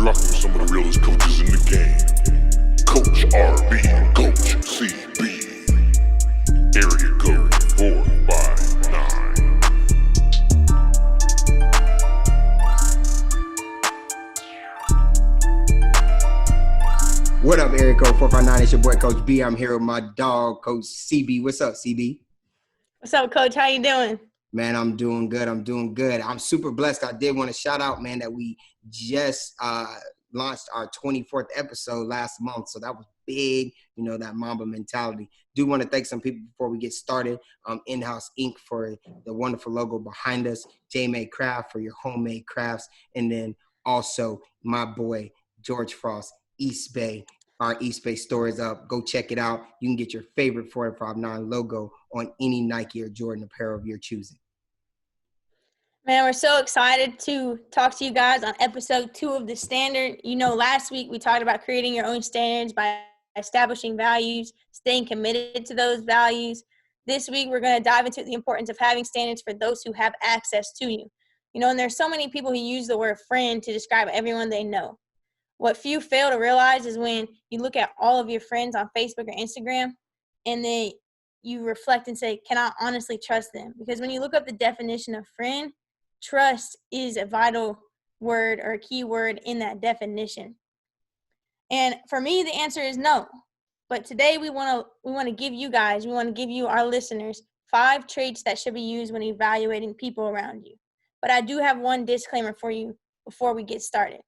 rocking with some of the realest coaches in the game. Coach RB and Coach CB. Area code 459. What up, area code 459? It's your boy Coach B. I'm here with my dog, Coach CB. What's up, CB? What's up, Coach? How you doing? Man, I'm doing good. I'm super blessed. I did want to shout out, man, that we just launched our 24th episode last month. So that was big, that Mamba mentality. Do want to thank some people before we get started. In-House Ink for the wonderful logo behind us. J-Made Craft for your homemade crafts. And then also my boy, George Frost, East Bay. Our East Bay store is up. Go check it out. You can get your favorite 459 logo on any Nike or Jordan apparel of your choosing. Man, we're so excited to talk to you guys on episode 2 of The Standard. Last week we talked about creating your own standards by establishing values, staying committed to those values. This week we're going to dive into the importance of having standards for those who have access to you. And there's so many people who use the word friend to describe everyone they know. What few fail to realize is when you look at all of your friends on Facebook or Instagram and then you reflect and say, can I honestly trust them? Because when you look up the definition of friend, trust is a vital word or a key word in that definition. And for me, the answer is no. But today we want to give you, our listeners, 5 traits that should be used when evaluating people around you. But I do have one disclaimer for you before we get started.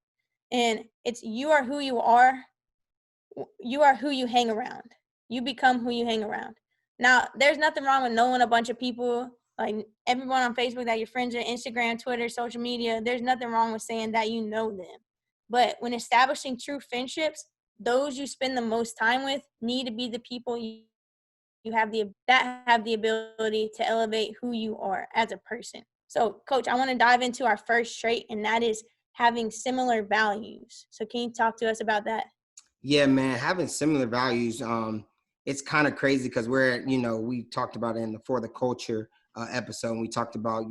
And it's you are who you are. You are who you hang around. You become who you hang around. Now, there's nothing wrong with knowing a bunch of people, like everyone on Facebook that your friends are, Instagram, Twitter, social media. There's nothing wrong with saying that you know them. But when establishing true friendships, those you spend the most time with need to be the people you have the ability to elevate who you are as a person. So, Coach, I want to dive into our first trait, and that is having similar values. So can you talk to us about that? Yeah, man, having similar values, it's kind of crazy because we talked about it in the For the Culture episode, and we talked about,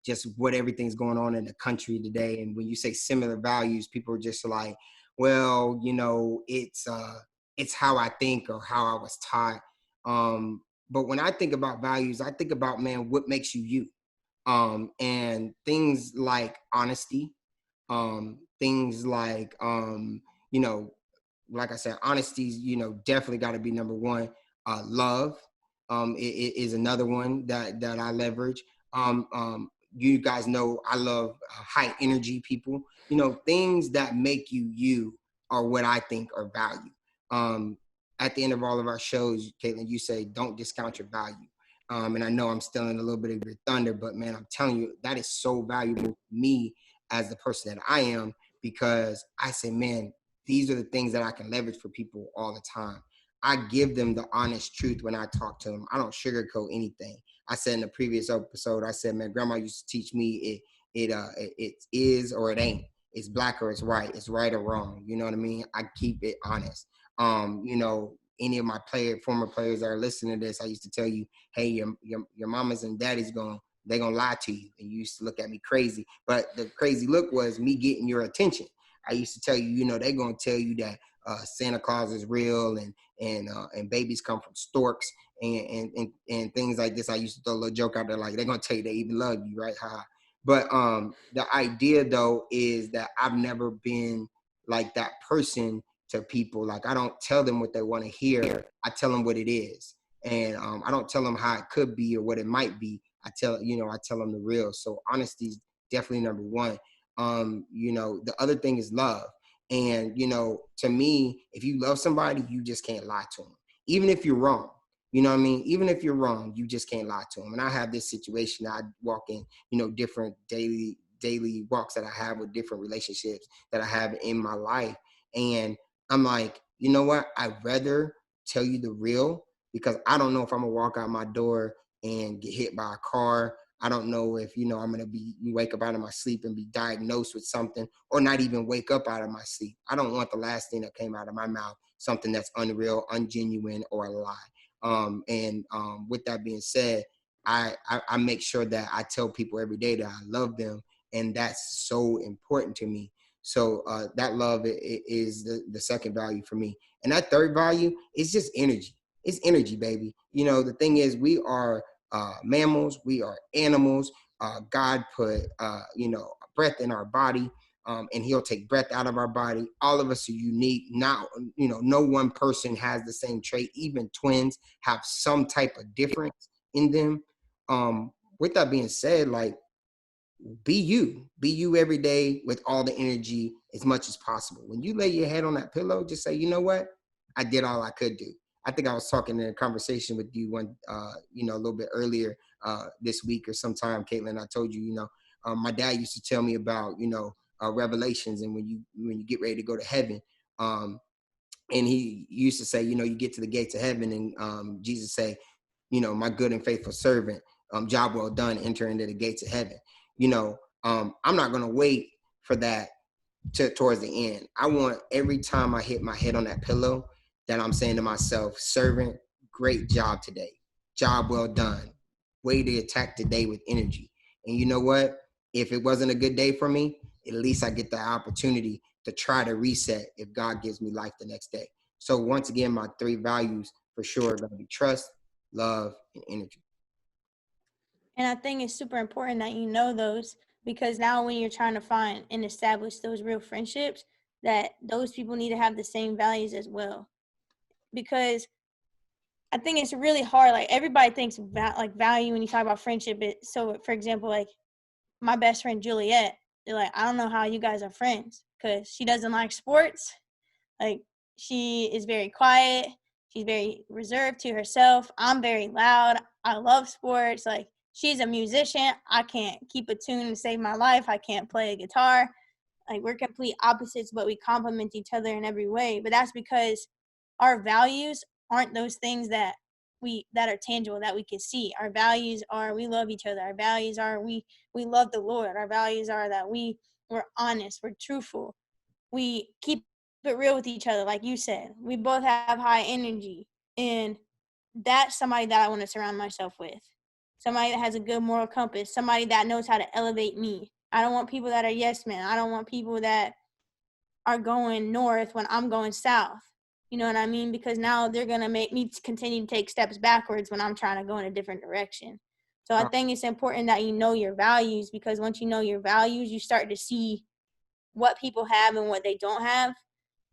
just what everything's going on in the country today. And when you say similar values, people are just like, well, it's how I think or how I was taught. But when I think about values, I think about, man, what makes you you? And things like honesty, things like, like I said, honesty, definitely got to be number one. Love is another one that I leverage. You guys know I love high energy people. Things that make you you are what I think are value. At the end of all of our shows, Caitlin, you say, don't discount your value. And I know I'm stealing a little bit of your thunder, but man, I'm telling you, that is so valuable to me as the person that I am, because I say, man, these are the things that I can leverage for people all the time. I give them the honest truth when I talk to them. I don't sugarcoat anything. I said in the previous episode, I said, man, grandma used to teach me it is or it ain't. It's black or it's white. It's right or wrong. You know what I mean? I keep it honest. Any of my former players that are listening to this, I used to tell you, hey, your mamas and daddies they're going to lie to you. And you used to look at me crazy. But the crazy look was me getting your attention. I used to tell you, they're going to tell you that Santa Claus is real and babies come from storks and things like this. I used to throw a little joke out there like, they're going to tell you they even love you, right? But the idea, though, is that I've never been like that person to people. Like, I don't tell them what they want to hear. I tell them what it is. And I don't tell them how it could be or what it might be. I tell them the real. So honesty is definitely number one. The other thing is love. And, to me, if you love somebody, you just can't lie to them. Even if you're wrong, you know what I mean? Even if you're wrong, you just can't lie to them. And I have this situation, I walk in, different daily walks that I have with different relationships that I have in my life. And I'm like, you know what? I'd rather tell you the real, because I don't know if I'm gonna walk out my door and get hit by a car. I don't know if, I'm going to wake up out of my sleep and be diagnosed with something, or not even wake up out of my sleep. I don't want the last thing that came out of my mouth, something that's unreal, ungenuine, or a lie. With that being said, I make sure that I tell people every day that I love them. And that's so important to me. So that love is the second value for me. And that third value is just energy. It's energy, baby. The thing is, we are mammals, we are animals. God put, breath in our body, and he'll take breath out of our body. All of us are unique. Not, no one person has the same trait. Even twins have some type of difference in them. With that being said, like, be you every day with all the energy as much as possible. When you lay your head on that pillow, just say, you know what? I did all I could do. I think I was talking in a conversation with you a little bit earlier this week or sometime, Caitlin. I told you, my dad used to tell me about, revelations, and when you get ready to go to heaven, and he used to say, you get to the gates of heaven, and Jesus say, my good and faithful servant, job well done, enter into the gates of heaven. I'm not going to wait for that towards the end. I want every time I hit my head on that pillow that I'm saying to myself, servant, great job today. Job well done. Way to attack today with energy. And you know what? If it wasn't a good day for me, at least I get the opportunity to try to reset if God gives me life the next day. So once again, my three values for sure are going to be trust, love, and energy. And I think it's super important that you know those, because now when you're trying to find and establish those real friendships, that those people need to have the same values as well. Because I think it's really hard. Like, everybody thinks value when you talk about friendship. So, for example, like my best friend Juliet, they're like, I don't know how you guys are friends, because she doesn't like sports. Like, she is very quiet. She's very reserved to herself. I'm very loud. I love sports. Like, she's a musician. I can't keep a tune to save my life. I can't play a guitar. Like, we're complete opposites, but we complement each other in every way. But that's because our values aren't those things that are tangible, that we can see. Our values are we love each other. Our values are we love the Lord. Our values are that we're honest, we're truthful, we keep it real with each other. Like you said, we both have high energy, and that's somebody that I want to surround myself with. Somebody that has a good moral compass, somebody that knows how to elevate me. I don't want people that are yes men. I don't want people that are going north when I'm going south. You know what I mean? Because now they're going to make me continue to take steps backwards when I'm trying to go in a different direction. So I think it's important that you know your values, because once you know your values, you start to see what people have and what they don't have.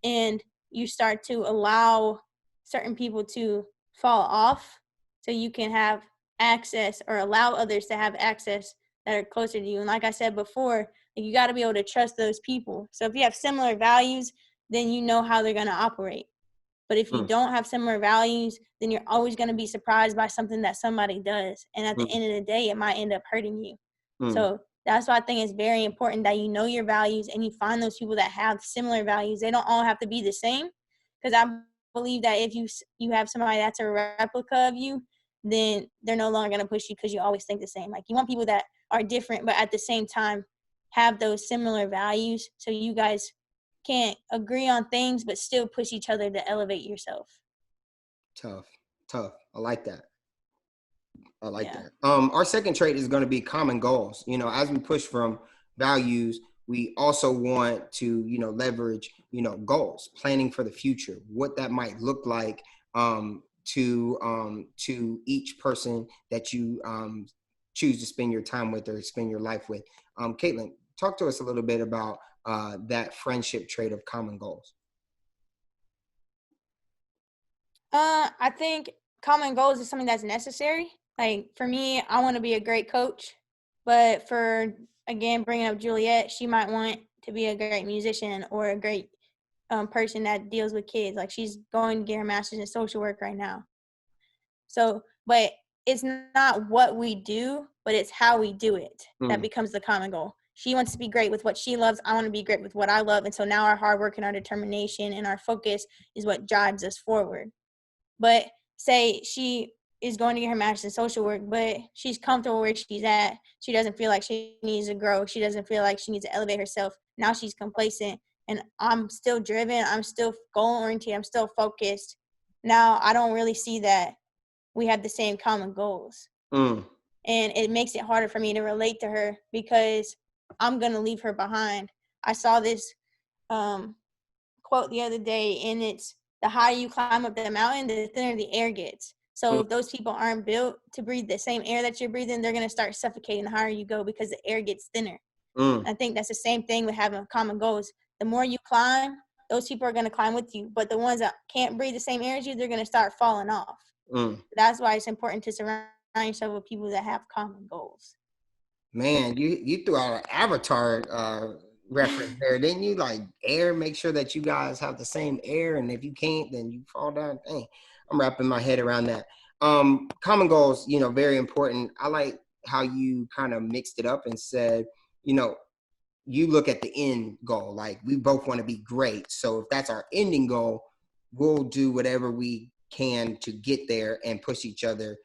And you start to allow certain people to fall off so you can have access, or allow others to have access that are closer to you. And like I said before, you got to be able to trust those people. So if you have similar values, then you know how they're going to operate. But if you don't have similar values, then you're always going to be surprised by something that somebody does. And at the end of the day, it might end up hurting you. So that's why I think it's very important that you know your values and you find those people that have similar values. They don't all have to be the same, because I believe that if you have somebody that's a replica of you, then they're no longer going to push you, because you always think the same. Like, you want people that are different, but at the same time have those similar values, so you guys can't agree on things but still push each other to elevate yourself. Tough. I like that. Our second trait is going to be common goals. As we push from values, we also want to, leverage, goals, planning for the future, what that might look like to each person that you choose to spend your time with or spend your life with. Caitlin, talk to us a little bit about that friendship trait of common goals. I think common goals is something that's necessary. Like, for me, I want to be a great coach, but for, again, bringing up Juliet, she might want to be a great musician or a great person that deals with kids. Like, she's going to get her master's in social work right now. So, but it's not what we do, but it's how we do it that becomes the common goal. She wants to be great with what she loves. I want to be great with what I love. And so now our hard work and our determination and our focus is what drives us forward. But say she is going to get her master's in social work, but she's comfortable where she's at. She doesn't feel like she needs to grow. She doesn't feel like she needs to elevate herself. Now she's complacent, and I'm still driven. I'm still goal-oriented. I'm still focused. Now I don't really see that we have the same common goals. And it makes it harder for me to relate to her, because I'm going to leave her behind. I saw this quote the other day, and it's the higher you climb up the mountain, the thinner the air gets. So if those people aren't built to breathe the same air that you're breathing, they're going to start suffocating the higher you go because the air gets thinner. I think that's the same thing with having common goals. The more you climb, those people are going to climb with you. But the ones that can't breathe the same air as you, they're going to start falling off. That's why it's important to surround yourself with people that have common goals. Man, you threw out an Avatar reference there, didn't you? Like air, make sure that you guys have the same air, and if you can't, then you fall down. Dang, I'm wrapping my head around that. Common goals, very important. I like how you kind of mixed it up and said, you look at the end goal. Like we both want to be great. So if that's our ending goal, we'll do whatever we can to get there and push each other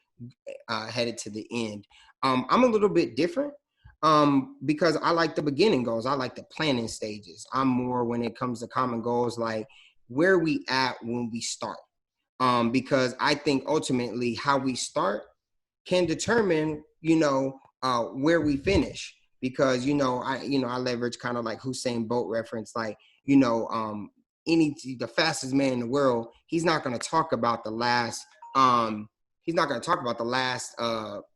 headed to the end. I'm a little bit different because I like the beginning goals. I like the planning stages. I'm more when it comes to common goals, like where we at when we start. Because I think ultimately how we start can determine, where we finish. Because I leverage kind of like Hussein Bolt reference, like the fastest man in the world. He's not going to talk about the last. He's not going to talk about the last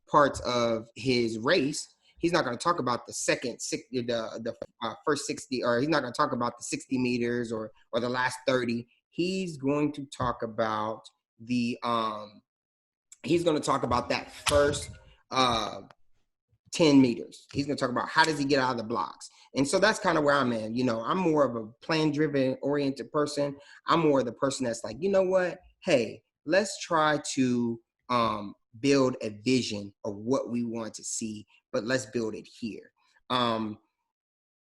parts of his race. He's not going to talk about the first 60, or he's not going to talk about the 60 meters or the last 30. He's going to talk about that first 10 meters. He's going to talk about how does he get out of the blocks. And so that's kind of where I'm at. I'm more of a plan-driven oriented person. I'm more of the person that's like, you know what? Hey, let's try to build a vision of what we want to see, but let's build it here.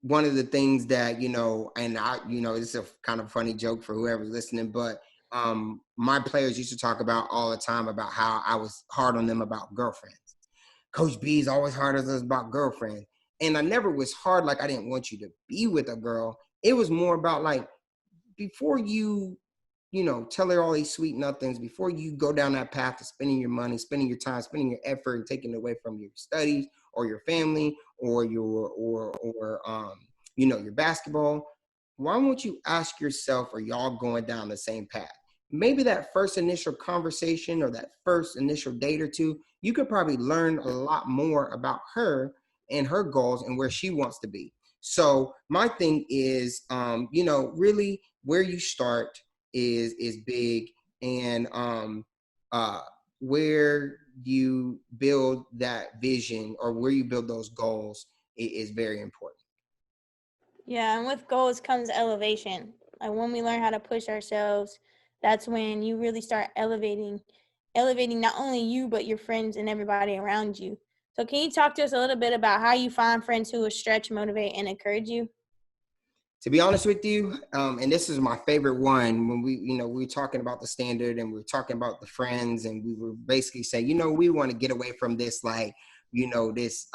One of the things that, and it's a kind of funny joke for whoever's listening, but my players used to talk about all the time about how I was hard on them about girlfriends. Coach B is always hard on us about girlfriends. And I never was hard like I didn't want you to be with a girl. It was more about like, before you tell her all these sweet nothings, before you go down that path to spending your money, spending your time, spending your effort, and taking it away from your studies or your family or your basketball, why won't you ask yourself, are y'all going down the same path? Maybe that first initial conversation or that first initial date or two, you could probably learn a lot more about her and her goals and where she wants to be. So my thing is, really where you start is big, and where you build that vision or where you build those goals is very important. Yeah, and with goals comes elevation. Like when we learn how to push ourselves, that's when you really start elevating not only you but your friends and everybody around you. So can you talk to us a little bit about how you find friends who will stretch, motivate, and encourage you? To be honest with you, and this is my favorite one, when we were talking about the standard and we were talking about the friends, and we were basically saying, we want to get away from this, like, this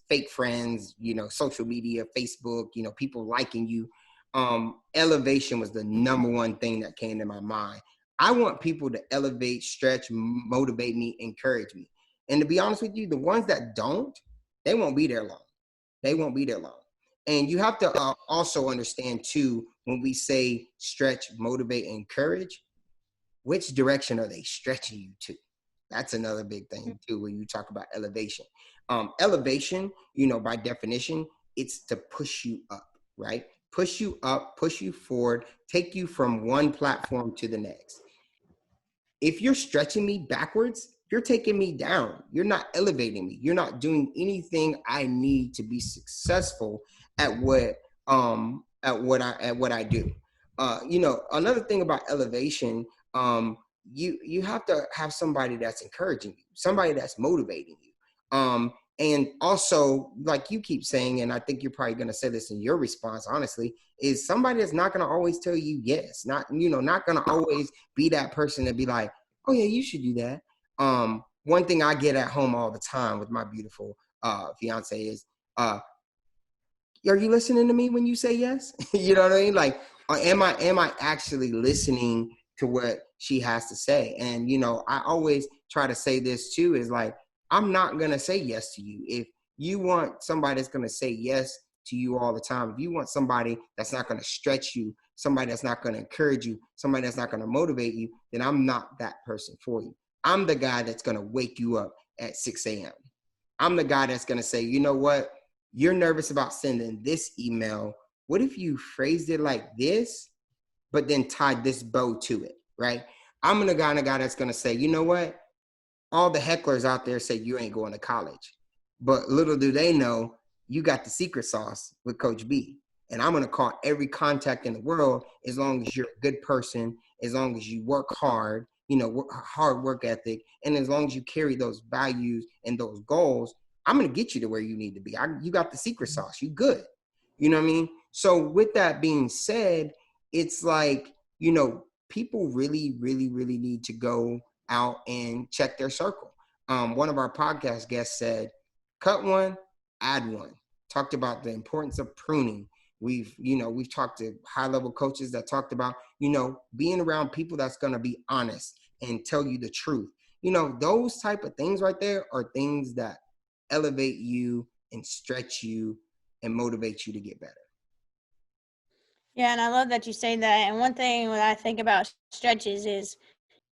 fake friends, social media, Facebook, people liking you. Elevation was the number one thing that came to my mind. I want people to elevate, stretch, motivate me, encourage me. And to be honest with you, the ones that don't, they won't be there long. They won't be there long. And you have to also understand too, when we say stretch, motivate, encourage, which direction are they stretching you to? That's another big thing too, when you talk about elevation. Elevation, by definition, it's to push you up, right? Push you up, push you forward, take you from one platform to the next. If you're stretching me backwards, you're taking me down. You're not elevating me. You're not doing anything I need to be successful at what I do. Another thing about elevation, you have to have somebody that's encouraging you, somebody that's motivating you. And also, like you keep saying, and I think you're probably going to say this in your response, honestly, is somebody that's not going to always tell you yes, not going to always be that person to be like, oh yeah, you should do that. One thing I get at home all the time with my beautiful fiance is, are you listening to me when you say yes? You know what I mean? Like, am I actually listening to what she has to say? And, I always try to say this too, is like, I'm not going to say yes to you. If you want somebody that's going to say yes to you all the time. If you want somebody that's not going to stretch you, somebody that's not going to encourage you, somebody that's not going to motivate you, then I'm not that person for you. I'm the guy that's going to wake you up at 6 a.m. I'm the guy that's going to say, you know what? You're nervous about sending this email. What if you phrased it like this, but then tied this bow to it, right? I'm the guy that's going to say, you know what? All the hecklers out there say you ain't going to college. But little do they know, you got the secret sauce with Coach B. And I'm going to call every contact in the world, as long as you're a good person, as long as you work hard, hard work ethic, and as long as you carry those values and those goals, I'm going to get you to where you need to be. You got the secret sauce. You good. You know what I mean? So with that being said, it's like, people really, really, really need to go out and check their circle. One of our podcast guests said, cut one, add one. Talked about the importance of pruning. We've talked to high-level coaches that talked about, being around people that's going to be honest and tell you the truth. Those type of things right there are things that elevate you and stretch you and motivate you to get better. Yeah, and I love that you say that. And one thing when I think about stretches is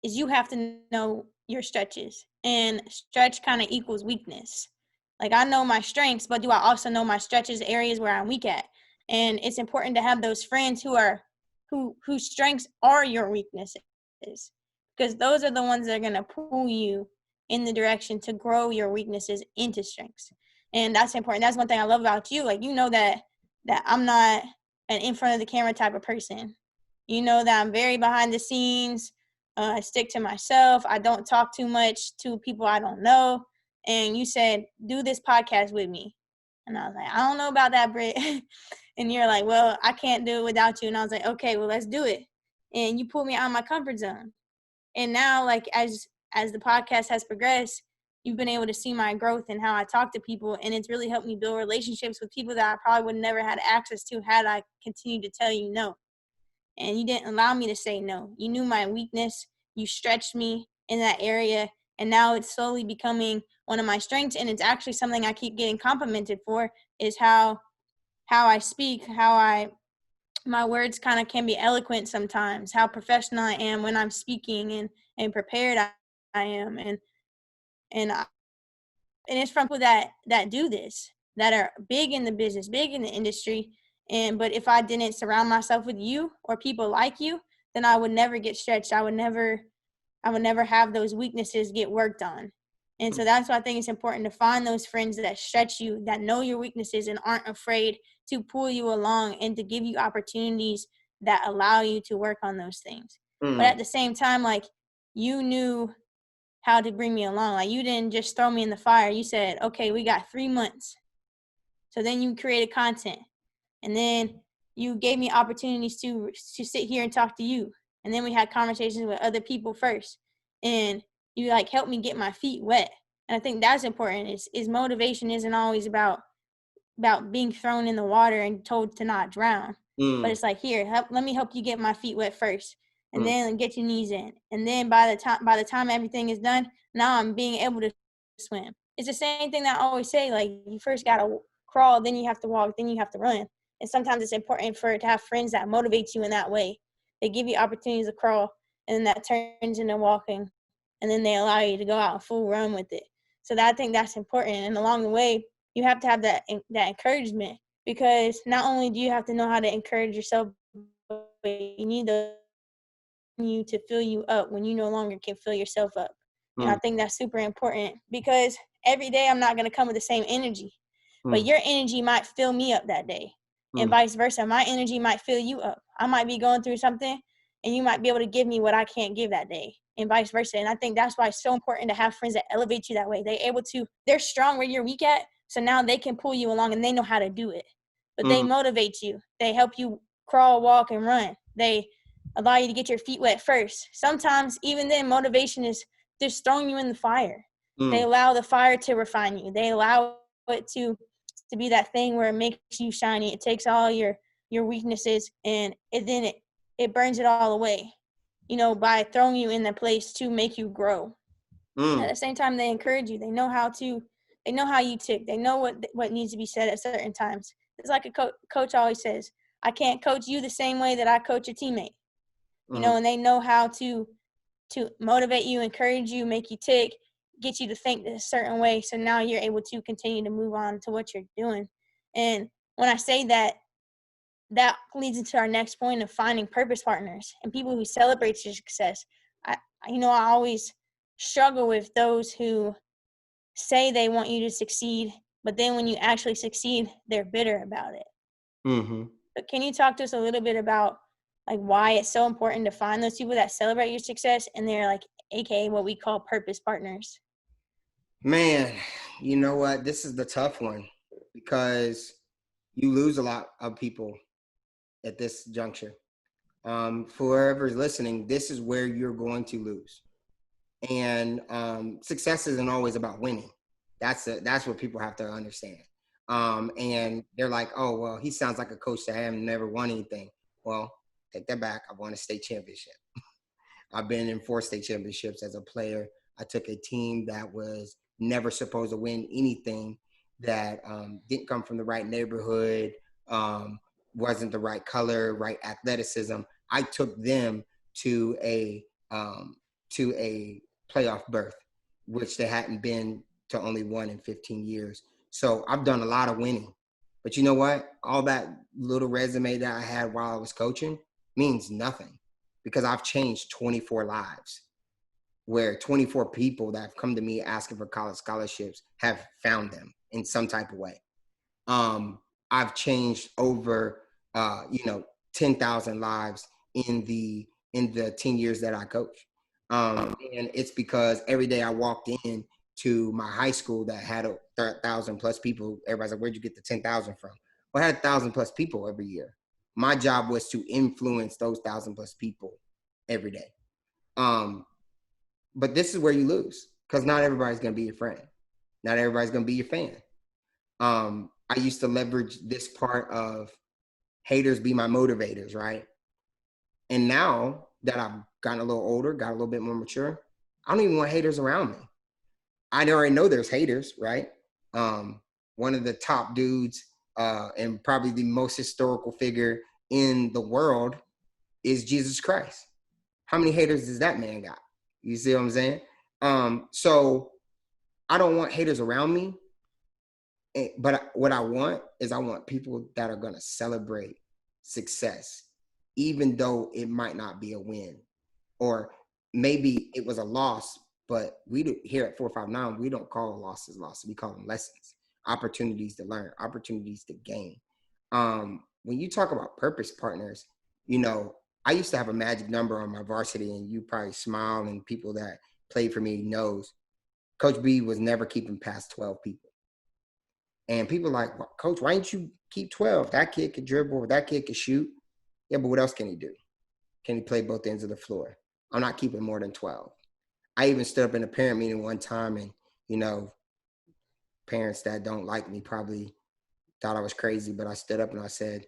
you have to know your stretches. And stretch kind of equals weakness. Like, I know my strengths, but do I also know my stretches, areas where I'm weak at? And it's important to have those friends whose strengths are your weaknesses, because those are the ones that are going to pull you in the direction to grow your weaknesses into strengths. And that's important. That's one thing I love about you. Like, that I'm not an in front of the camera type of person. That I'm very behind the scenes. I stick to myself. I don't talk too much to people I don't know. And you said, do this podcast with me. And I was like, I don't know about that, Britt. And you're like, well, I can't do it without you. And I was like, okay, well, let's do it. And you pulled me out of my comfort zone. And now, like, as the podcast has progressed, you've been able to see my growth and how I talk to people. And it's really helped me build relationships with people that I probably would never had access to had I continued to tell you no. And you didn't allow me to say no. You knew my weakness. You stretched me in that area. And now it's slowly becoming one of my strengths. And it's actually something I keep getting complimented for, is how I speak, my words kind of can be eloquent sometimes, how professional I am when I'm speaking and prepared I am. And it's from people that do this, that are big in the business, big in the industry. But if I didn't surround myself with you or people like you, then I would never get stretched. I would never have those weaknesses get worked on. And so that's why I think it's important to find those friends that stretch you, that know your weaknesses and aren't afraid to pull you along and to give you opportunities that allow you to work on those things. But at the same time, like, you knew how to bring me along. Like, you didn't just throw me in the fire. You said, okay, we got 3 months. So then you created content. And then you gave me opportunities to sit here and talk to you. And then we had conversations with other people first. And you, like, helped me get my feet wet. And I think that's important. Is motivation isn't always about being thrown in the water and told to not drown. But it's like, here, let me help you get my feet wet first. And then get your knees in. And then by the time everything is done, now I'm being able to swim. It's the same thing that I always say, like, you first got to crawl, then you have to walk, then you have to run. And sometimes it's important to have friends that motivate you in that way. They give you opportunities to crawl, and then that turns into walking, and then they allow you to go out and full run with it. So I think that's important. And along the way, you have to have that encouragement, because not only do you have to know how to encourage yourself, but you need you to fill you up when you no longer can fill yourself up. And I think that's super important, because every day I'm not going to come with the same energy, but your energy might fill me up that day. And vice versa. My energy might fill you up. I might be going through something, and you might be able to give me what I can't give that day, and vice versa. And I think that's why it's so important to have friends that elevate you that way. They're strong where you're weak at, so now they can pull you along, and they know how to do it. But they motivate you. They help you crawl, walk, and run. They allow you to get your feet wet first. Sometimes, even then, motivation is just throwing you in the fire. They allow the fire to refine you. They allow it to be that thing where it makes you shiny. It takes all your weaknesses, and it burns it all away, by throwing you in that place to make you grow. At the same time, they encourage you. They know how you tick. They know what needs to be said at certain times. It's like a coach always says, I can't coach you the same way that I coach a teammate. You know, and they know how to motivate you, encourage you, make you tick, get you to think a certain way. So now you're able to continue to move on to what you're doing. And when I say that, that leads into our next point of finding purpose partners and people who celebrate your success. I always struggle with those who say they want you to succeed, but then when you actually succeed, they're bitter about it. Mm-hmm. But can you talk to us a little bit about like why it's so important to find those people that celebrate your success and they're like, AKA what we call purpose partners? Man, you know what? This is the tough one because you lose a lot of people at this juncture. For whoever's listening, this is where you're going to lose. And success isn't always about winning. That's what people have to understand. And they're like, oh, well, he sounds like a coach that have never won anything. Well, take that back. I won a state championship. I've been in 4 state championships as a player. I took a team that was never supposed to win anything, that didn't come from the right neighborhood, wasn't the right color, right athleticism. I took them to a playoff berth, which they hadn't been to only 1 in 15 years. So I've done a lot of winning. But you know what? All that little resume that I had while I was coaching means nothing, because I've changed 24 lives, where 24 people that have come to me asking for college scholarships have found them in some type of way. I've changed over, 10,000 lives in the 10 years that I coach. And it's because every day I walked in to my high school that had 1,000 plus people. Everybody's like, where'd you get the 10,000 from? Well, I had 1,000 plus people every year. My job was to influence those 1,000 plus people every day. But this is where you lose, because not everybody's going to be your friend. Not everybody's going to be your fan. I used to leverage this part of haters be my motivators, right? And now that I've gotten a little older, got a little bit more mature, I don't even want haters around me. I already know there's haters, right? One of the top dudes and probably the most historical figure in the world is Jesus Christ. How many haters does that man got? You see what I'm saying? So I don't want haters around me. But what I want is, I want people that are going to celebrate success, even though it might not be a win, or maybe it was a loss. But we do, here at 459, we don't call losses losses. We call them lessons, opportunities to learn, opportunities to gain. When you talk about purpose partners, I used to have a magic number on my varsity, and you probably smile, and people that played for me knows Coach B was never keeping past 12 people. And people are like, well, Coach, why didn't you keep 12? That kid could dribble, that kid could shoot. Yeah, but what else can he do? Can he play both ends of the floor? I'm not keeping more than 12. I even stood up in a parent meeting one time, and, parents that don't like me probably thought I was crazy, but I stood up and I said,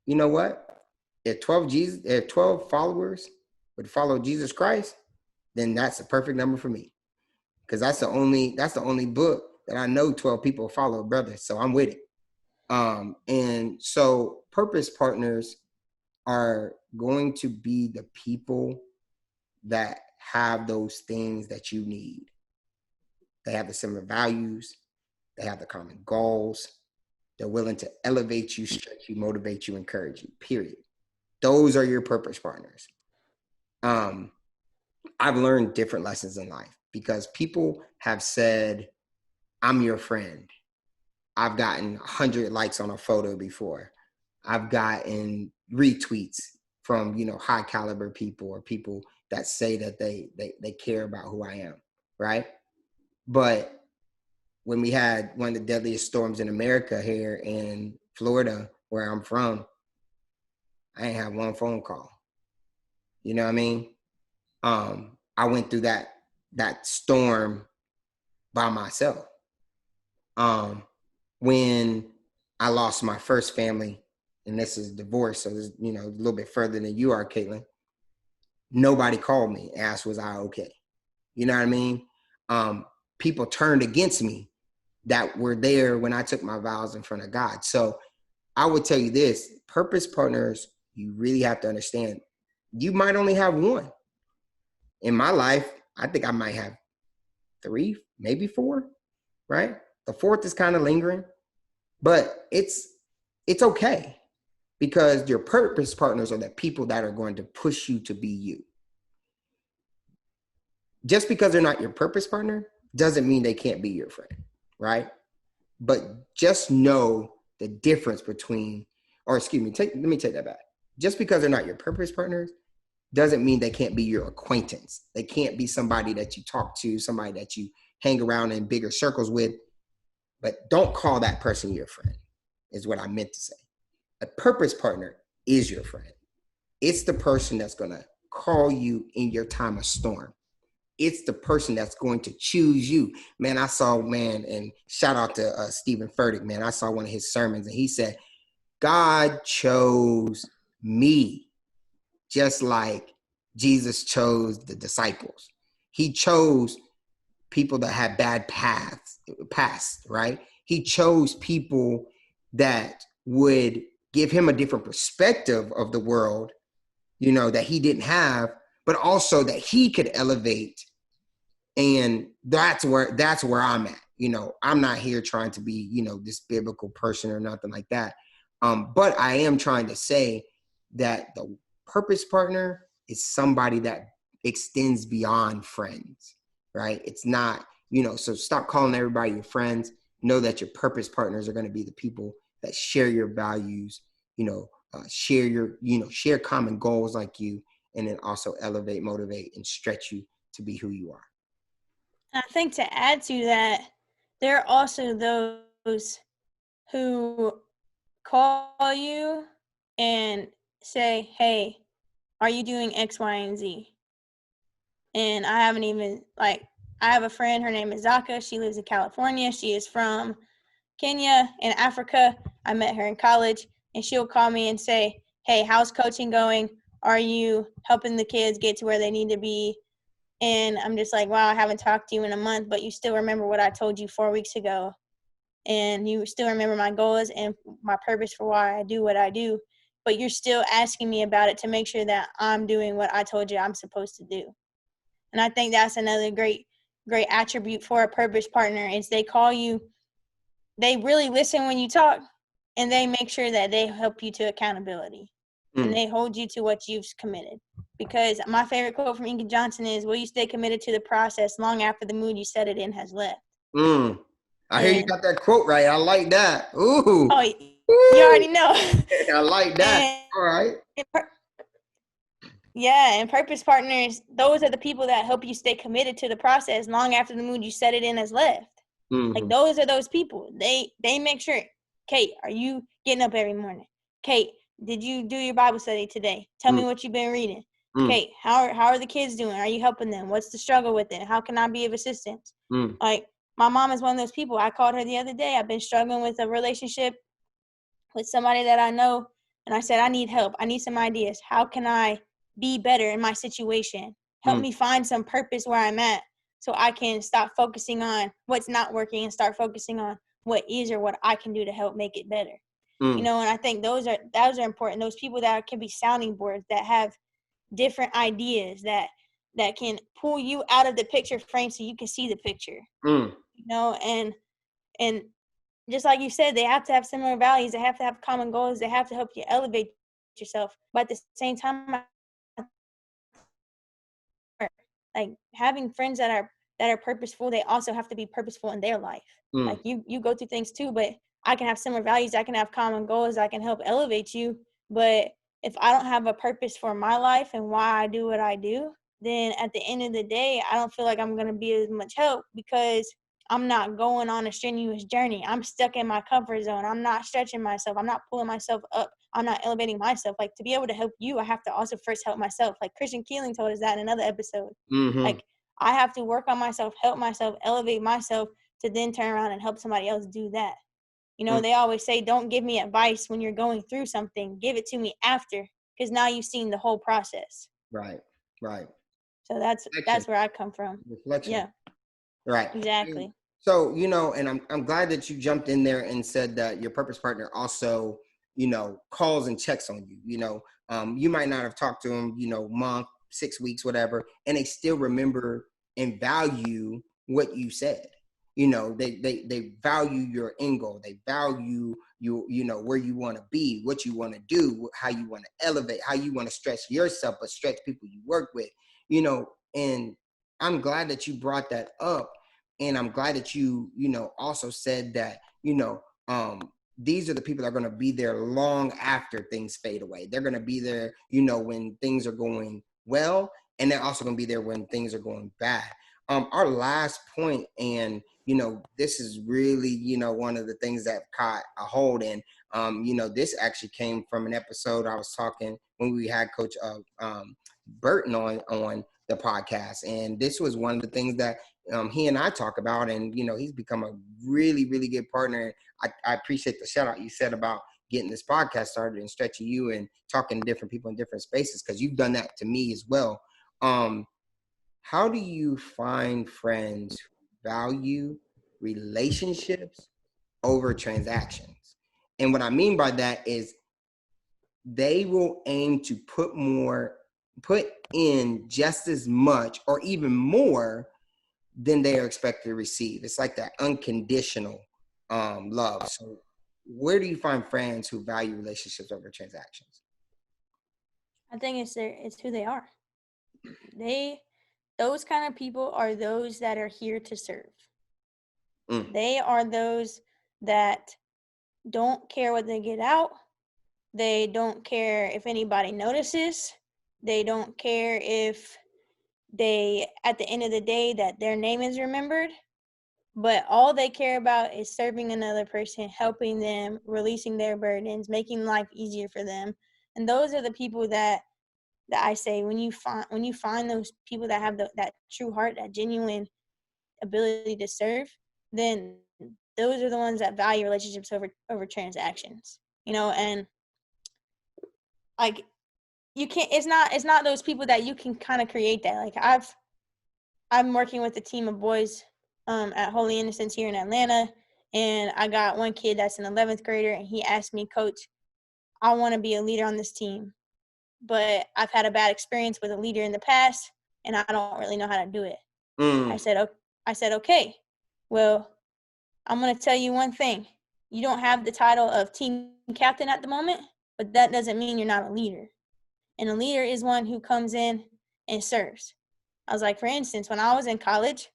you know what? If 12 followers would follow Jesus Christ, then that's the perfect number for me. Because that's the only book that I know 12 people follow, brother. So I'm with it. And so purpose partners are going to be the people that have those things that you need. They have the similar values. They have the common goals. They're willing to elevate you, stretch you, motivate you, encourage you, period. Those are your purpose partners. I've learned different lessons in life, because people have said, I'm your friend. I've gotten 100 likes on a photo before. I've gotten retweets from, high caliber people, or people that say that they care about who I am, right? But when we had one of the deadliest storms in America here in Florida, where I'm from, I ain't have one phone call. You know what I mean? I went through that storm by myself. When I lost my first family, and this is divorce, so this, a little bit further than you are, Caitlin, nobody called me, asked, was I okay? You know what I mean? People turned against me that were there when I took my vows in front of God. So I would tell you this, purpose partners, you really have to understand, you might only have one. In my life, I think I might have 3, maybe 4, right? The 4th is kind of lingering, but it's okay, because your purpose partners are the people that are going to push you to be you. Just because they're not your purpose partner doesn't mean they can't be your friend, right? But just know the difference between, or excuse me, let me take that back. Just because they're not your purpose partners doesn't mean they can't be your acquaintance. They can't be somebody that you talk to, somebody that you hang around in bigger circles with, but don't call that person your friend, is what I meant to say. A purpose partner is your friend. It's the person that's going to call you in your time of storm. It's the person that's going to choose you. Man, I saw, and shout out to Stephen Furtick, man. I saw one of his sermons, and he said, God chose me just like Jesus chose the disciples. He chose people that had bad past, right? He chose people that would give him a different perspective of the world, that he didn't have, but also that he could elevate. And that's where I'm at. I'm not here trying to be, this biblical person or nothing like that. But I am trying to say that the purpose partner is somebody that extends beyond friends, right? It's not, so stop calling everybody your friends. Know that your purpose partners are going to be the people that share your values, share common goals like you, and then also elevate, motivate, and stretch you to be who you are. I think to add to that, there are also those who call you and say, hey, are you doing X, Y, and Z? And I haven't even, I have a friend, her name is Zaka. She lives in California. She is from Kenya in Africa. I met her in college, and she'll call me and say, hey, how's coaching going? Are you helping the kids get to where they need to be? And I'm just like, wow, I haven't talked to you in a month, but you still remember what I told you 4 weeks ago. And you still remember my goals and my purpose for why I do what I do. But you're still asking me about it to make sure that I'm doing what I told you I'm supposed to do. And I think that's another great attribute for a purpose partner is they call you, they really listen when you talk, and they make sure that they help you to accountability. And they hold you to what you've committed. Because my favorite quote from Inga Johnson is, will you stay committed to the process long after the mood you set it in has left? I hear you got that quote right. I like that. Ooh. Oh, you already know. I like that. All right. And purpose partners, those are the people that help you stay committed to the process long after the mood you set it in has left. Like those are those people. They make sure, Kate, are you getting up every morning? Kate, did you do your Bible study today? Tell me what you've been reading. Kate, how are the kids doing? Are you helping them? What's the struggle with it? How can I be of assistance? Like my mom is one of those people. I called her the other day. I've been struggling with a relationship with somebody that I know. And I said, I need help. I need some ideas. How can I be better in my situation? Help me find some purpose where I'm at so I can stop focusing on what's not working and start focusing on what is or what I can do to help make it better. And I think those are important. Those people that can be sounding boards, that have different ideas, that can pull you out of the picture frame so you can see the picture. And just like you said, they have to have similar values. They have to have common goals. They have to help you elevate yourself. But at the same time, like having friends that are purposeful, they also have to be purposeful in their life. Like you go through things too, but I can have similar values. I can have common goals. I can help elevate you. But if I don't have a purpose for my life and why I do what I do, then at the end of the day, I don't feel like I'm going to be as much help because I'm not going on a strenuous journey. I'm stuck in my comfort zone. I'm not stretching myself. I'm not pulling myself up. I'm not elevating myself. Like, to be able to help you, I have to also first help myself. Like Christian Keeling told us that in another episode. Like, I have to work on myself, help myself, elevate myself to then turn around and help somebody else do that. They always say, don't give me advice when you're going through something. Give it to me after, because now you've seen the whole process. Right. So that's where I come from. Reflection. Yeah. Right. Exactly. So, and I'm glad that you jumped in there and said that your purpose partner also calls and checks on you. You might not have talked to them, month, 6 weeks, whatever, and they still remember and value what you said. They value your end goal. They value where you want to be, what you want to do, how you want to elevate, how you want to stretch yourself, but stretch people you work with, and I'm glad that you brought that up. And I'm glad that you also said that, these are the people that are going to be there long after things fade away. They're going to be there, when things are going well, and they're also going to be there when things are going bad. Our last point, and this is really, one of the things that caught a hold in, this actually came from an episode I was talking when we had Coach Burton on the podcast. And this was one of the things that he and I talk about, and he's become a really, really good partner. I appreciate the shout out you said about getting this podcast started and stretching you and talking to different people in different spaces, because you've done that to me as well. How do you find friends who value relationships over transactions? And what I mean by that is they will aim to put in just as much or even more than they are expected to receive. It's like that unconditional love. So where do you find friends who value relationships over transactions? I think it's who they are. Those kind of people are those that are here to serve. They are those that don't care what they get out. They don't care if anybody notices. They don't care if at the end of the day, that their name is remembered. But all they care about is serving another person, helping them, releasing their burdens, making life easier for them. And those are the people that I say, when you find those people that have that true heart, that genuine ability to serve, then those are the ones that value relationships over transactions. And like, you can't. It's not those people that you can kind of create that. Like, I'm working with a team of boys at Holy Innocents here in Atlanta, and I got one kid that's an 11th grader, and he asked me, Coach, I want to be a leader on this team, but I've had a bad experience with a leader in the past, and I don't really know how to do it. I said, okay, well, I'm going to tell you one thing. You don't have the title of team captain at the moment, but that doesn't mean you're not a leader. And a leader is one who comes in and serves. I was like, for instance, when I was in college,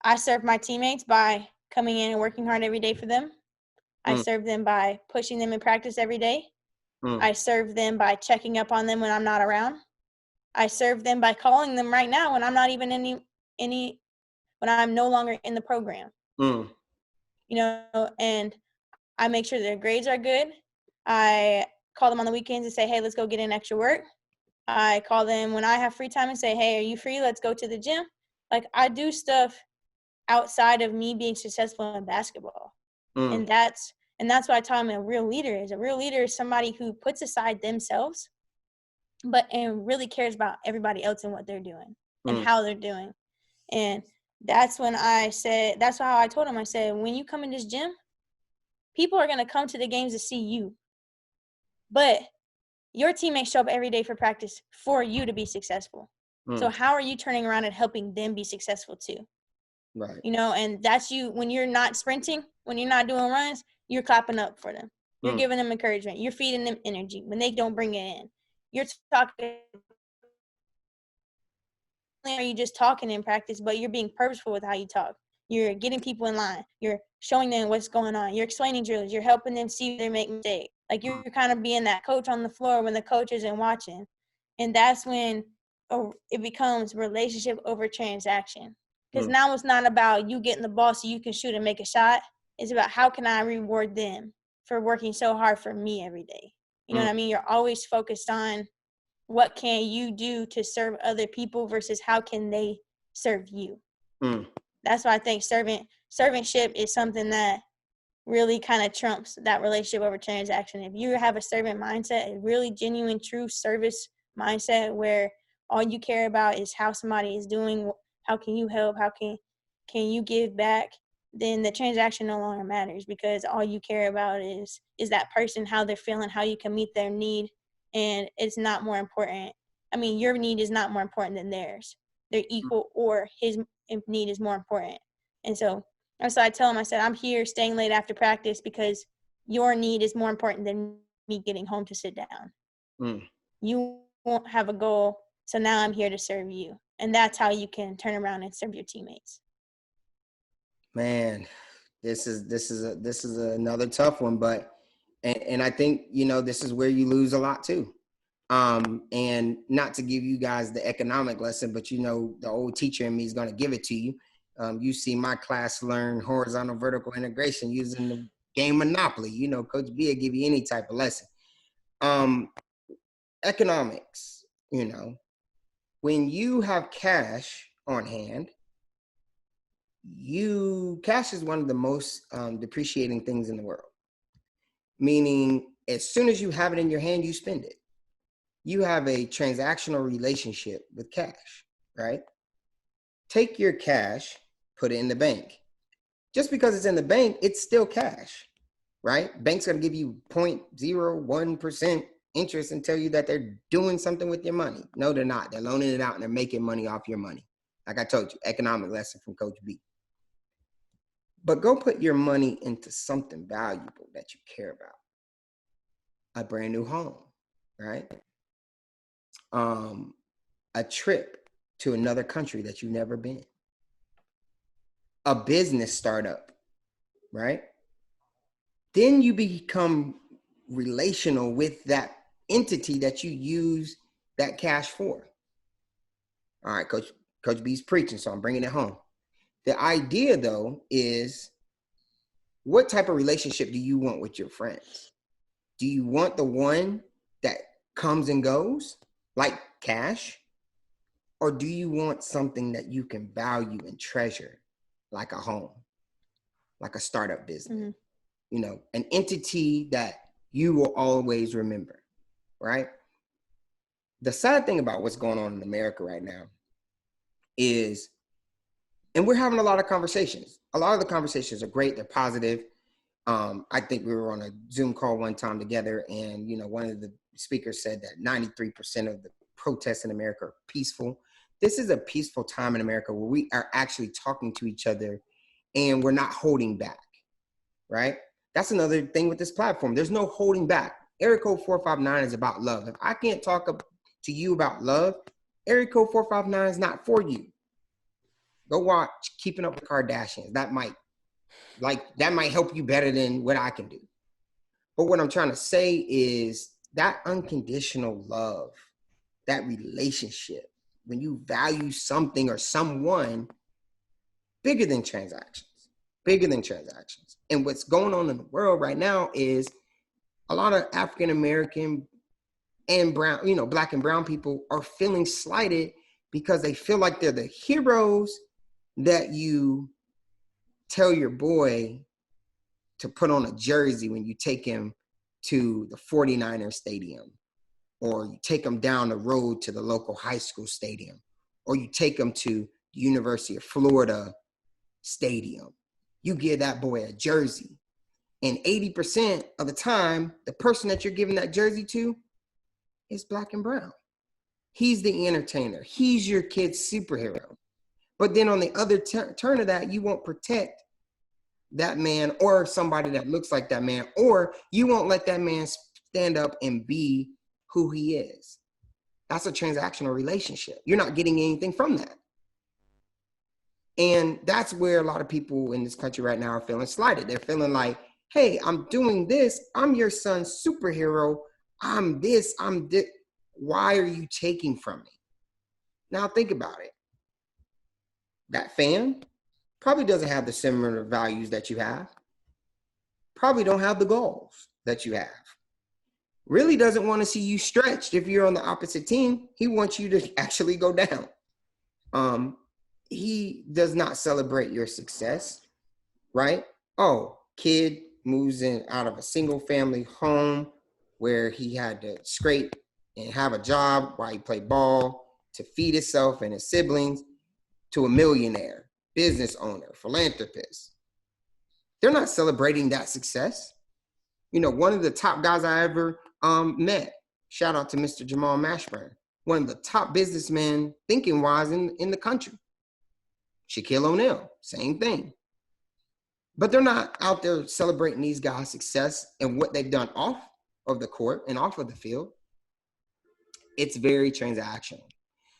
I served my teammates by coming in and working hard every day for them. I served them by pushing them in practice every day. I served them by checking up on them when I'm not around. I served them by calling them right now when I'm not even when I'm no longer in the program. And I make sure their grades are good. I call them on the weekends and say, hey, let's go get in extra work. I call them when I have free time and say, hey, are you free? Let's go to the gym. Like, I do stuff outside of me being successful in basketball. And that's what I tell them a real leader is. A real leader is somebody who puts aside themselves, and really cares about everybody else and what they're doing and how they're doing. And that's how I told them, I said, when you come in this gym, people are going to come to the games to see you. But your teammates show up every day for practice for you to be successful. So how are you turning around and helping them be successful too? Right. And that's you. When you're not sprinting, when you're not doing runs, you're clapping up for them. You're giving them encouragement. You're feeding them energy when they don't bring it in. You're talking. Are you just talking in practice, but you're being purposeful with how you talk. You're getting people in line. You're showing them what's going on. You're explaining drills. You're helping them see they make mistakes. Like, you're kind of being that coach on the floor when the coach isn't watching. And that's when it becomes relationship over transaction. Because now it's not about you getting the ball so you can shoot and make a shot. It's about how can I reward them for working so hard for me every day. You know what I mean? You're always focused on what can you do to serve other people versus how can they serve you. That's why I think servantship is something that really kind of trumps that relationship over transaction. If you have a servant mindset, a really genuine, true service mindset where all you care about is how somebody is doing, how can you help, how can you give back, then the transaction no longer matters, because all you care about is that person, how they're feeling, how you can meet their need. And it's not more important. I mean, your need is not more important than theirs. They're equal, or his need is more important. And so I tell him, I said, I'm here staying late after practice because your need is more important than me getting home to sit down. You won't have a goal, so now I'm here to serve you. And that's how you can turn around and serve your teammates. Man, this is another tough one, but and I think, you know, this is where you lose a lot too. And not to give you guys the economic lesson, but you know, the old teacher in me is going to give it to you. You see my class learn horizontal vertical integration using the game Monopoly. You know, Coach B will give you any type of lesson. Economics, you know, when you have cash on hand, cash is one of the most depreciating things in the world. Meaning, as soon as you have it in your hand, you spend it. You have a transactional relationship with cash, right? Take your cash, put it in the bank. Just because it's in the bank, it's still cash, right? Bank's gonna give you 0.01% interest and tell you that they're doing something with your money. No, they're not. They're loaning it out and they're making money off your money. Like I told you, economic lesson from Coach B. But go put your money into something valuable that you care about. A brand new home, right? A trip to another country that you've never been. A business startup, right? Then you become relational with that entity that you use that cash for. All right, Coach B's preaching, so I'm bringing it home. The idea, though, is what type of relationship do you want with your friends? Do you want the one that comes and goes, like cash? Or do you want something that you can value and treasure, like a home, like a startup business? You know, an entity that you will always remember, right? The sad thing about what's going on in America right now is, and we're having a lot of conversations. A lot of the conversations are great. They're positive. I think we were on a Zoom call one time together, and, you know, one of the speakers said that 93% of the protests in America are peaceful. This is a peaceful time in America where we are actually talking to each other and we're not holding back, right? That's another thing with this platform. There's no holding back. Area Code 459 is about love. If I can't talk to you about love, Area Code 459 is not for you. Go watch Keeping Up with Kardashians. That might help you better than what I can do. But what I'm trying to say is that unconditional love, that relationship, when you value something or someone, bigger than transactions. And what's going on in the world right now is a lot of African American and brown, you know, Black and brown people are feeling slighted because they feel like they're the heroes that you tell your boy to put on a jersey when you take him to the 49ers stadium, or you take him down the road to the local high school stadium, or you take him to the University of Florida stadium. You give that boy a jersey. And 80% of the time, the person that you're giving that jersey to is Black and brown. He's the entertainer. He's your kid's superhero. But then on the other turn of that, you won't protect that man or somebody that looks like that man, or you won't let that man stand up and be who he is. That's a transactional relationship. You're not getting anything from that. And that's where a lot of people in this country right now are feeling slighted. They're feeling like, hey, I'm doing this. I'm your son's superhero. I'm this, I'm this. Why are you taking from me? Now think about it. That fan probably doesn't have the similar values that you have. Probably don't have the goals that you have. Really doesn't want to see you stretched if you're on the opposite team. He wants you to actually go down. He does not celebrate your success, right? Oh, kid moves in out of a single family home where he had to scrape and have a job while he played ball to feed himself and his siblings, to a millionaire, business owner, philanthropist. They're not celebrating that success. You know, one of the top guys I ever met, shout out to Mr. Jamal Mashburn, one of the top businessmen thinking wise in the country. Shaquille O'Neal, same thing. But they're not out there celebrating these guys' success and what they've done off of the court and off of the field. It's very transactional.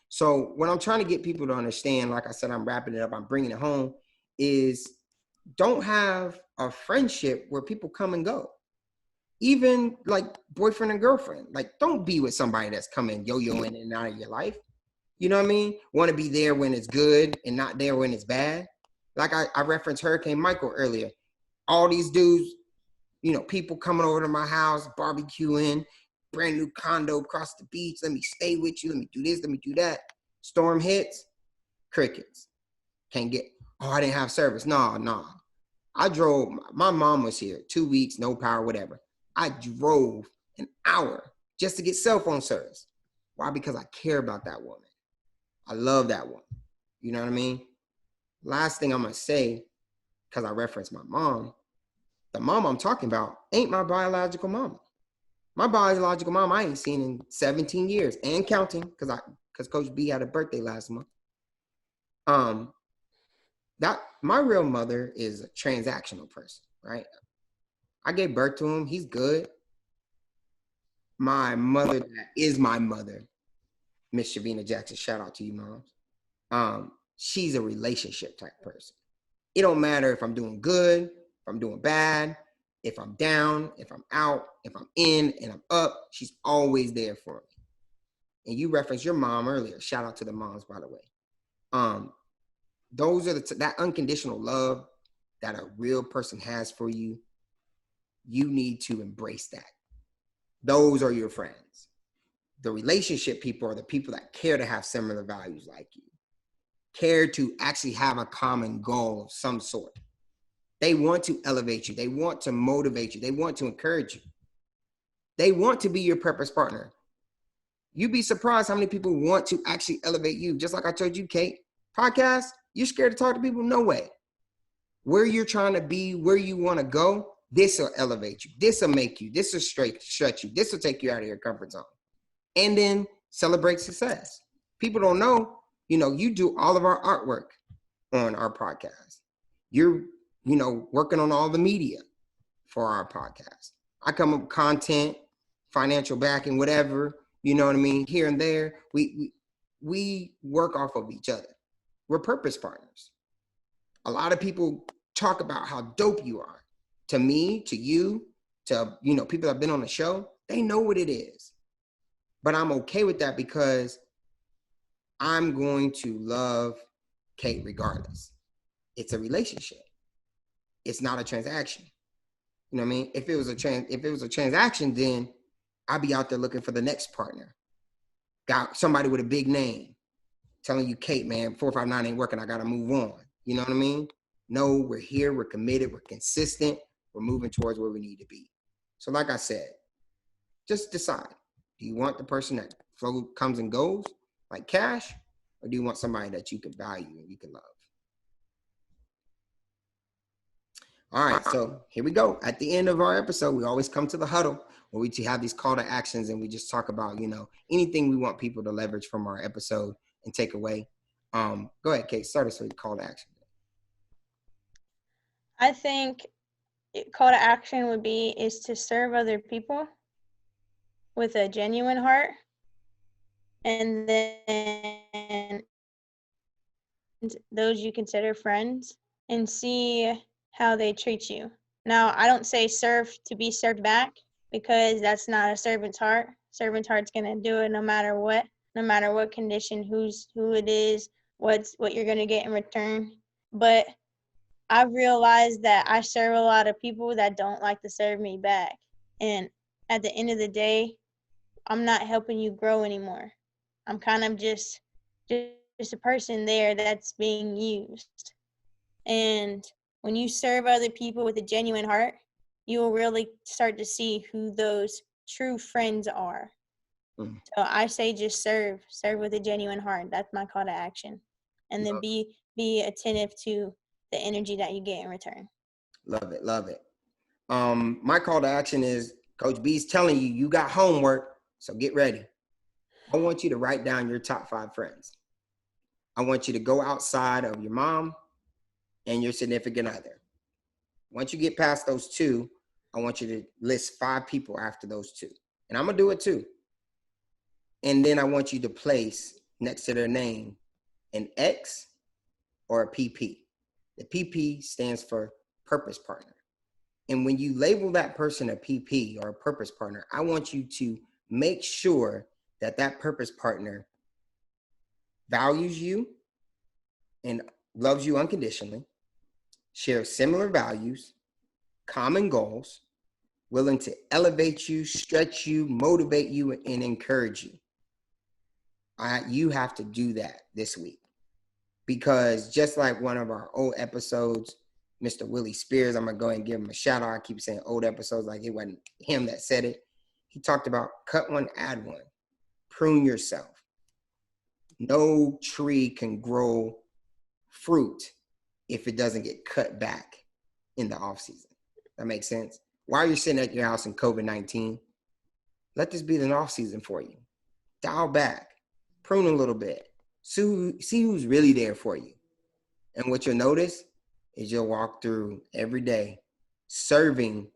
So what I'm trying to get people to understand, like I said, I'm wrapping it up, I'm bringing it home, is don't have a friendship where people come and go. Even like boyfriend and girlfriend. Like, don't be with somebody that's coming yo-yo in and out of your life. You know what I mean? Want to be there when it's good and not there when it's bad. Like I referenced Hurricane Michael earlier. All these dudes, you know, people coming over to my house, barbecuing, brand new condo across the beach. Let me stay with you. Let me do this. Let me do that. Storm hits, crickets. Can't get, oh, I didn't have service. No. I drove, my mom was here, 2 weeks, no power, whatever. I drove an hour just to get cell phone service. Why? Because I care about that woman. I love that woman. You know what I mean? Last thing I'm going to say, because I referenced my mom, the mom I'm talking about ain't my biological mama. My biological mom I ain't seen in 17 years and counting, because Coach B had a birthday last month. That my real mother is a transactional person, right? I gave birth to him. He's good. My mother that is my mother, Miss Shavina Jackson, shout out to you, moms. She's a relationship type person. It don't matter if I'm doing good, if I'm doing bad, if I'm down, if I'm out, if I'm in and I'm up, she's always there for me. And you referenced your mom earlier. Shout out to the moms, by the way. Those are that unconditional love that a real person has for you. You need to embrace that. Those are your friends. The relationship people are the people that care to have similar values like you, care to actually have a common goal of some sort. They want to elevate you. They want to motivate you. They want to encourage you. They want to be your purpose partner. You'd be surprised how many people want to actually elevate you. Just like I told you, Kate, podcast, you're scared to talk to people? No way. Where you're trying to be, where you want to go, this will elevate you. This will make you. This will stretch you. This will take you out of your comfort zone. And then celebrate success. People don't know, you do all of our artwork on our podcast. You're, working on all the media for our podcast. I come up with content, financial backing, whatever, you know what I mean? Here and there, we work off of each other. We're purpose partners. A lot of people talk about how dope you are. To me, to you, to, people that have been on the show, they know what it is. But I'm okay with that because I'm going to love Kate regardless. It's a relationship. It's not a transaction. You know what I mean? If it was a transaction, then I'd be out there looking for the next partner. Got somebody with a big name telling you, Kate, man, 459 ain't working. I got to move on. You know what I mean? No, we're here. We're committed. We're consistent. We're moving towards where we need to be. So like I said, just decide. Do you want the person that comes and goes like cash? Or do you want somebody that you can value and you can love? All right, so here we go. At the end of our episode, we always come to the huddle where we have these call to actions and we just talk about, anything we want people to leverage from our episode and take away. Go ahead, Kate, start us with the call to action. I think call to action is to serve other people with a genuine heart, and then those you consider friends, and see how they treat you. Now, I don't say serve to be served back, because that's not a servant's heart. Servant's heart's gonna do it no matter what condition, who it is, what you're gonna get in return. But I realized that I serve a lot of people that don't like to serve me back. And at the end of the day, I'm not helping you grow anymore. I'm kind of just a person there that's being used. And when you serve other people with a genuine heart, you will really start to see who those true friends are. So I say just serve with a genuine heart. That's my call to action. And then be attentive to the energy that you get in return. Love it. Love it. My call to action is Coach B's telling you, you got homework, so get ready. I want you to write down your top 5 friends. I want you to go outside of your mom and your significant other. Once you get past those 2, I want you to list 5 people after those 2. And I'm going to do it too. And then I want you to place next to their name an X or a PP. The PP stands for purpose partner. And when you label that person a PP or a purpose partner, I want you to make sure that that purpose partner values you and loves you unconditionally, shares similar values, common goals, willing to elevate you, stretch you, motivate you, and encourage you. You have to do that this week. Because just like one of our old episodes, Mr. Willie Spears, I'm going to go ahead and give him a shout out. I keep saying old episodes like it wasn't him that said it. He talked about cut one, add one, prune yourself. No tree can grow fruit if it doesn't get cut back in the off season. That makes sense? While you're sitting at your house in COVID-19, let this be the off season for you. Dial back, prune a little bit, see who's really there for you. And what you'll notice is you'll walk through every day serving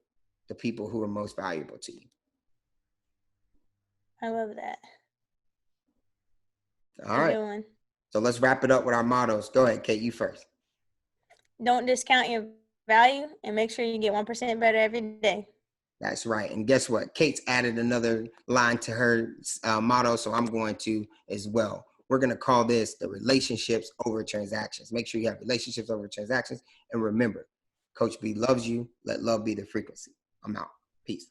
the people who are most valuable to you. I love that. All right. Good one. So let's wrap it up with our mottos. Go ahead, Kate, you first. Don't discount your value and make sure you get 1% better every day. That's right. And guess what? Kate's added another line to her motto, so I'm going to as well. We're going to call this the relationships over transactions. Make sure you have relationships over transactions. And remember, Coach B loves you. Let love be the frequency. I'm out. Peace.